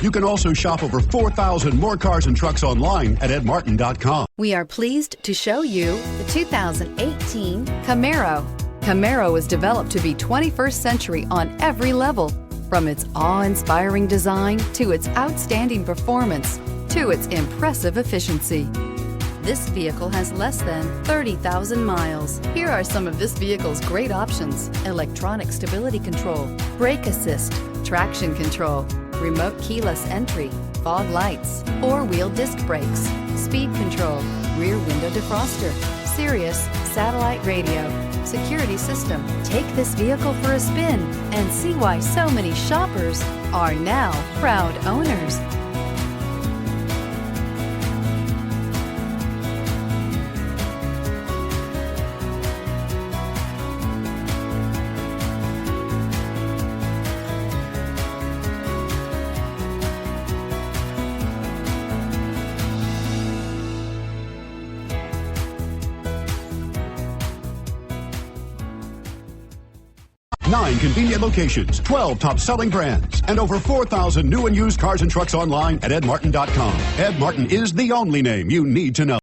You can also shop over 4,000 more cars and trucks online at edmartin.com. We are pleased to show you the 2018 Camaro. Camaro is developed to be 21st century on every level, from its awe-inspiring design to its outstanding performance to its impressive efficiency. This vehicle has less than 30,000 miles. Here are some of this vehicle's great options: electronic stability control, brake assist, traction control, remote keyless entry, fog lights, four-wheel disc brakes, speed control, rear window defroster, Sirius satellite radio, security system. Take this vehicle for a spin and see why so many shoppers are now proud owners. Nine convenient locations, 12 top-selling brands, and over 4,000 new and used cars and trucks online at edmartin.com. Ed Martin is the only name you need to know.